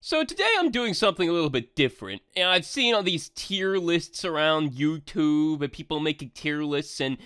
So today I'm doing something a little bit different. I've seen all these tier lists around YouTube and people making tier lists, and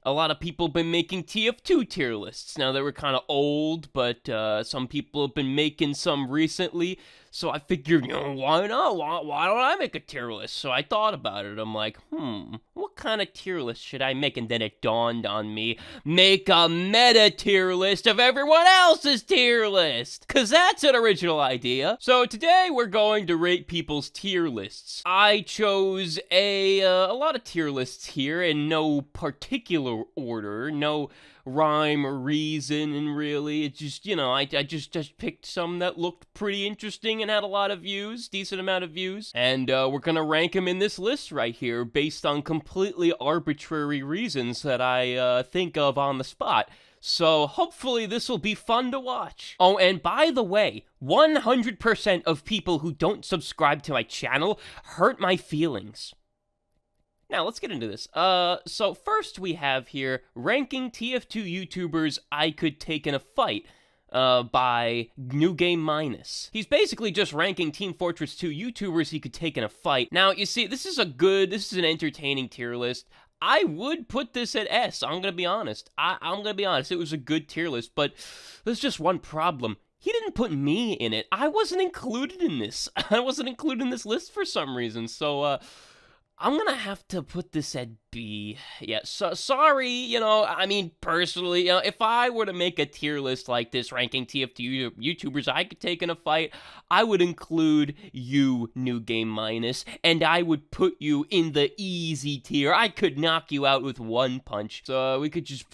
a lot of people have been making TF2 tier lists. Now, they were kind of old, but some people have been making some recently, so I figured, why not? Why don't I make a tier list? So I thought about it. I'm like, what kind of tier list should I make? And then it dawned on me, make a meta tier list of everyone else's tier list, because that's an original idea. So today we're going to rate people's tier lists. I chose a lot of tier lists here in no particular order, no rhyme or reason, and really, it's just, I just picked some that looked pretty interesting and had a lot of views, decent amount of views, and we're gonna rank them in this list right here based on completely arbitrary reasons that I think of on the spot. So hopefully this will be fun to watch. Oh, and by the way, 100% of people who don't subscribe to my channel hurt my feelings. Now, let's get into this. So first we have here, ranking TF2 YouTubers I could take in a fight, by New Game Minus. He's basically just ranking Team Fortress 2 YouTubers he could take in a fight. Now, you see, this is an entertaining tier list. I would put this at S, I'm gonna be honest. I'm gonna be honest, it was a good tier list, but there's just one problem. He didn't put me in it. I wasn't included in this. I wasn't included in this list for some reason, so, I'm gonna have to put this at B. Yeah, so sorry, I mean, personally, if I were to make a tier list like this, ranking TF2 YouTubers I could take in a fight, I would include you, New Game Minus, and I would put you in the easy tier. I could knock you out with one punch. So we could just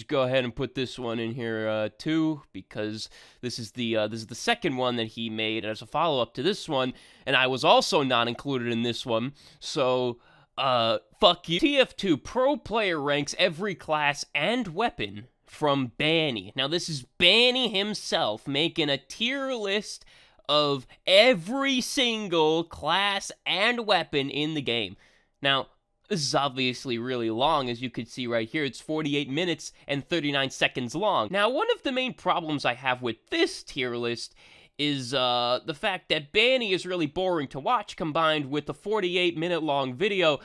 go ahead and put this one in here too, because this is the second one that he made as a follow-up to this one, and I was also not included in this one. So fuck you. TF2 pro player ranks every class and weapon from Banny. Now, this is Banny himself making a tier list of every single class and weapon in the game. Now, this is obviously really long, as you can see right here. It's 48 minutes and 39 seconds long. Now, one of the main problems I have with this tier list is the fact that Banny is really boring to watch, combined with the 48-minute long video.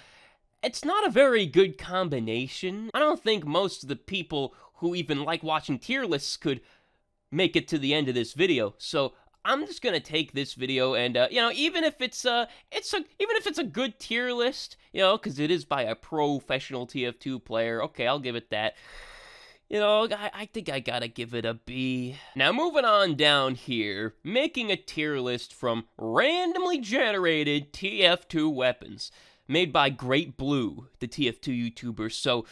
It's not a very good combination. I don't think most of the people who even like watching tier lists could make it to the end of this video. So I'm just gonna take this video and even if it's a good tier list, because it is by a professional TF2 player, okay, I'll give it that. I think I gotta give it a B. Now, moving on down here, making a tier list from randomly generated TF2 weapons, made by Great Blue, the TF2 YouTuber. So,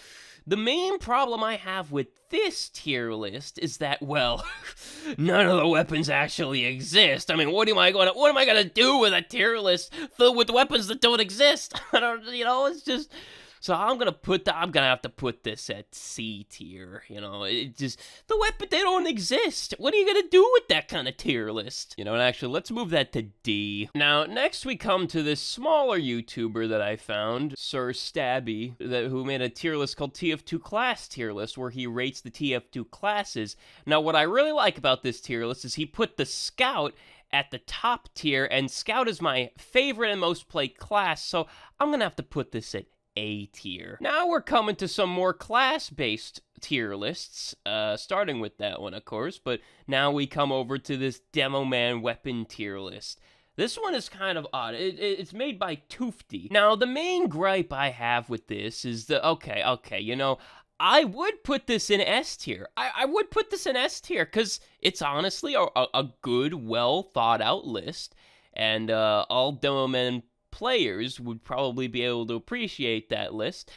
the main problem I have with this tier list is that, well, none of the weapons actually exist. I mean, what am I gonna do with a tier list filled with weapons that don't exist? I don't, it's just. So I'm gonna have to put this at C tier. The weapon, they don't exist. What are you gonna do with that kind of tier list? And actually, let's move that to D. Now, next we come to this smaller YouTuber that I found, Sir Stabby, who made a tier list called TF2 Class Tier List, where he rates the TF2 classes. Now, what I really like about this tier list is he put the Scout at the top tier, and Scout is my favorite and most played class, so I'm gonna have to put this at A tier. Now we're coming to some more class-based tier lists, starting with that one, of course, but now we come over to this Demo Man weapon tier list. This one is kind of odd. It's made by Toofty. Now, the main gripe I have with this is okay, I would put this in S tier. I would put this in S tier, because it's honestly a good, well-thought-out list, and all Demo Man players would probably be able to appreciate that list,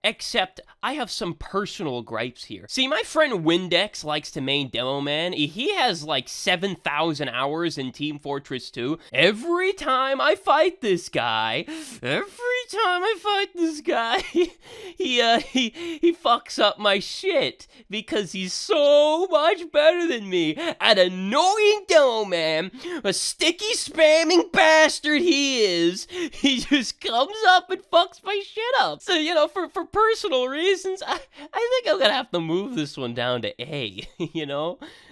except I have some personal gripes here. See, my friend Windex likes to main Demo Man. He has like 7,000 hours in Team Fortress 2. Every time I fight this guy, he fucks up my shit because he's so much better than me. An annoying Demo Man, a sticky spamming bastard he is. He just comes up and fucks my shit up. So, for personal reasons, I think I'm gonna have to move this one down to A,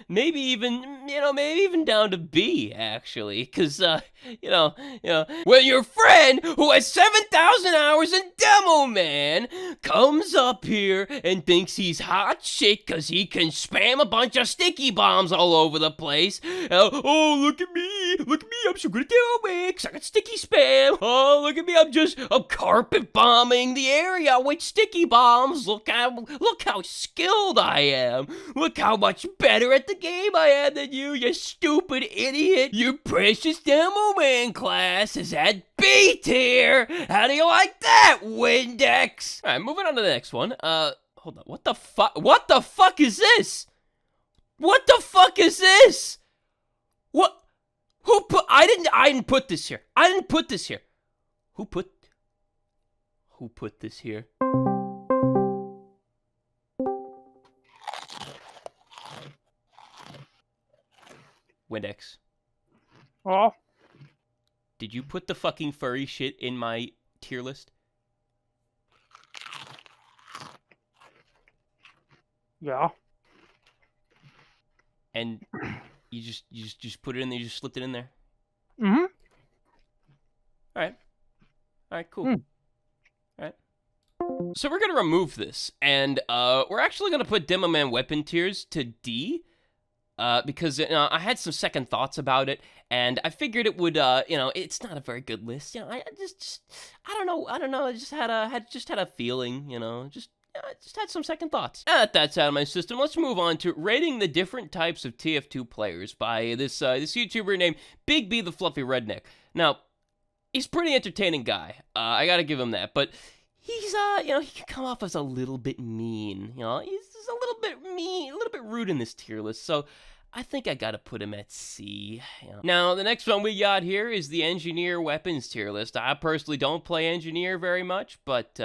maybe even down to B, actually, because, when your friend who has 7,000 hours in Demo Man comes up here and thinks he's hot shit because he can spam a bunch of sticky bombs all over the place. Oh, look at me, I'm so good at Demo Man, I got sticky spam. Oh, look at me, I'm carpet bombing the area with sticky bombs. Look how skilled I am. Look how much better at the game I am than you stupid idiot. Your precious Demo Man class is at B tier. How do you like that, Windex? All right, moving on to the next one. Hold on. What the fuck? What the fuck is this? What the fuck is this? What? Who put? I didn't put this here. I didn't put this here. Who put this here? Windex. Oh. Did you put the fucking furry shit in my tier list? Yeah. And you just put it in there, you just slipped it in there? Mm-hmm. Alright, cool. Alright. So we're gonna remove this, and we're actually gonna put Demo Man weapon tiers to D. Because I had some second thoughts about it, and I figured it would, it's not a very good list. I don't know. I just had a feeling, I just had some second thoughts. That's out of my system. Let's move on to rating the different types of TF2 players by this YouTuber named Big B the Fluffy Redneck. Now, he's a pretty entertaining guy. I gotta give him that, but he's, he can come off as a little bit mean, he's just a little bit mean, a little bit rude in this tier list, so I think I gotta put him at C. Now, the next one we got here is the Engineer Weapons tier list. I personally don't play Engineer very much, but,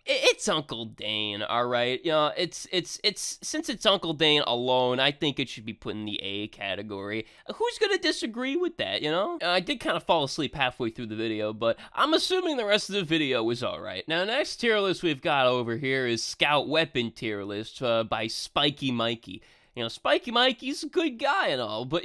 it's Uncle Dane, alright? Since it's Uncle Dane alone, I think it should be put in the A category. Who's gonna disagree with that, I did kind of fall asleep halfway through the video, but I'm assuming the rest of the video was alright. Now, next tier list we've got over here is Scout Weapon tier list by Spiky Mikey. Spiky Mikey's a good guy and all, but,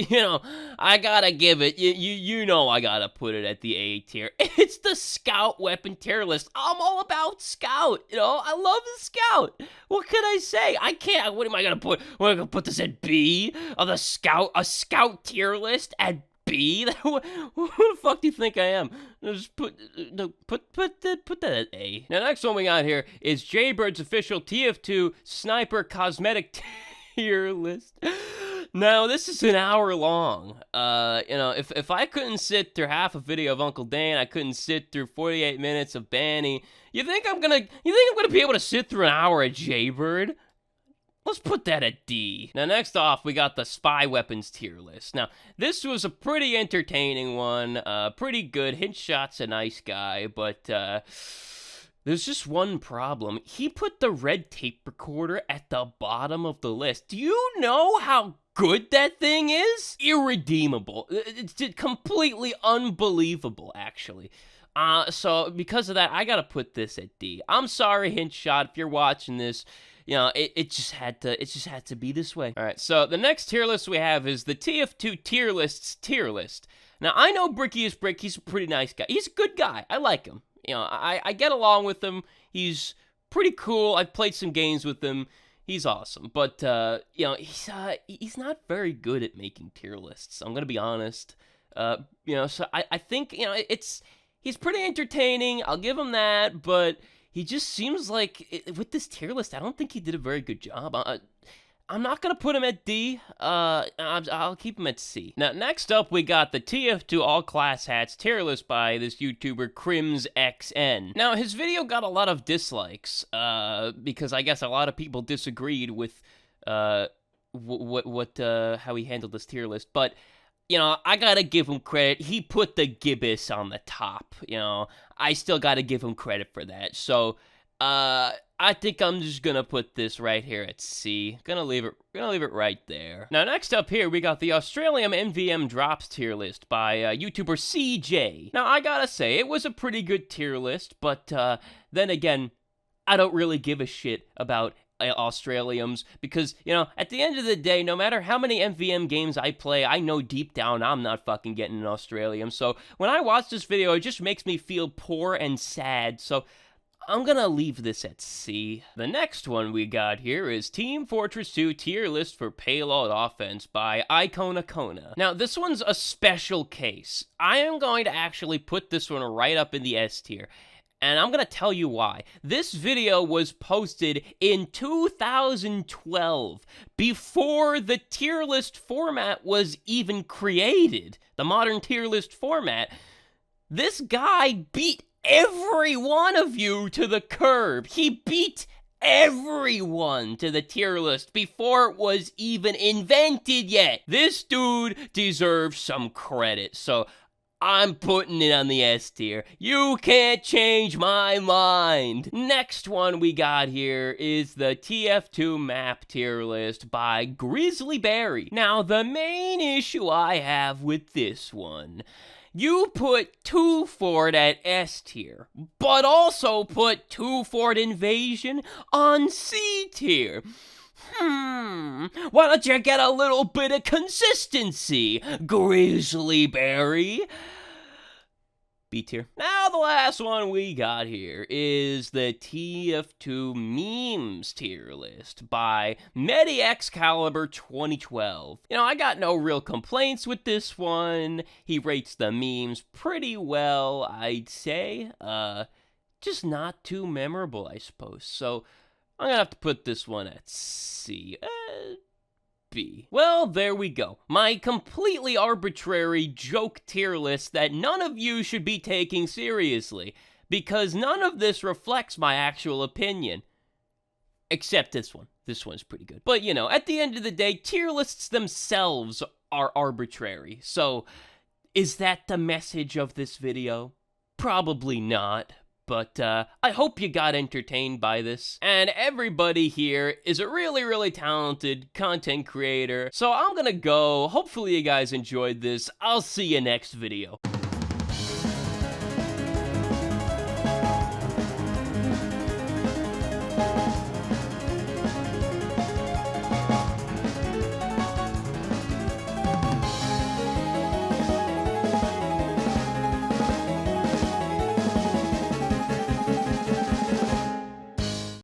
I gotta give it, I gotta put it at the A tier. It's the Scout Weapon tier list. I'm all about Scout, I love the Scout. What can I say? I can't, what am I gonna put? Am I gonna put this at B? A Scout tier list at B? Who the fuck do you think I am? Just put that at A. Now, next one we got here is Jaybird's official TF2 Sniper Cosmetic tier list. Now, this is an hour long. If I couldn't sit through half a video of Uncle Dan, I couldn't sit through 48 minutes of Banny. You think I'm gonna be able to sit through an hour of Jaybird? Let's put that at D. Now, next off, we got the Spy Weapons tier list. Now, this was a pretty entertaining one, pretty good. Hintshot's a nice guy, but, there's just one problem. He put the red tape recorder at the bottom of the list. Do you know how good that thing is? Irredeemable. It's completely unbelievable, actually. So because of that, I gotta put this at D. I'm sorry, Hintshot, if you're watching this. It just had to be this way. All right, so the next tier list we have is the TF2 tier list's tier list. Now, I know Brickiest Brick. He's a pretty nice guy. He's a good guy. I like him. I get along with him. He's pretty cool. I've played some games with him. He's awesome. But, he's not very good at making tier lists. I'm going to be honest. So I think, he's pretty entertaining. I'll give him that. But he just seems like, with this tier list, I don't think he did a very good job. I'm not going to put him at D. I'll keep him at C. Now, next up, we got the TF2 All Class Hats tier list by this YouTuber, CrimsXN. Now, his video got a lot of dislikes, because I guess a lot of people disagreed with, how he handled this tier list, but, I gotta give him credit. He put the gibbous on the top, I still gotta give him credit for that, so, I think I'm just gonna put this right here at C. Gonna leave it right there. Now, next up here, we got the Australian Mvm Drops tier list by YouTuber CJ. Now, I gotta say, it was a pretty good tier list, but then again, I don't really give a shit about Australiums, because, you know, at the end of the day, no matter how many MVM games I play, I know deep down I'm not fucking getting an Australium. So when I watch this video, it just makes me feel poor and sad. So I'm gonna leave this at C. The next one we got here is Team Fortress 2 tier list for payload offense by Icona. Now, this one's a special case. I am going to actually put this one right up in the S tier, and I'm gonna tell you why. This video was posted in 2012, before the tier list format was even created, the modern tier list format. This guy beat every one of you to the curb. He beat everyone to the tier list before it was even invented yet. This dude deserves some credit, so I'm putting it on the S tier. You can't change my mind. Next one we got here is the TF2 map tier list by Grizzlyberry. Now, the main issue I have with this one, you put 2 Fort at S tier, but also put 2 Fort Invasion on C tier. Why don't you get a little bit of consistency, Grizzlyberry? B tier. Now the last one we got here is the TF2 memes tier list by MediExcalibur 2012. You know, I got no real complaints with this one. He rates the memes pretty well, I'd say. Just not too memorable, I suppose. So I'm gonna have to put this one at C. B. Well, there we go. My completely arbitrary joke tier list that none of you should be taking seriously, because none of this reflects my actual opinion. Except this one. This one's pretty good. But, you know, at the end of the day, tier lists themselves are arbitrary. So, is that the message of this video? Probably not. But I hope you got entertained by this. And everybody here is a really, really talented content creator. So I'm gonna go. Hopefully you guys enjoyed this. I'll see you next video.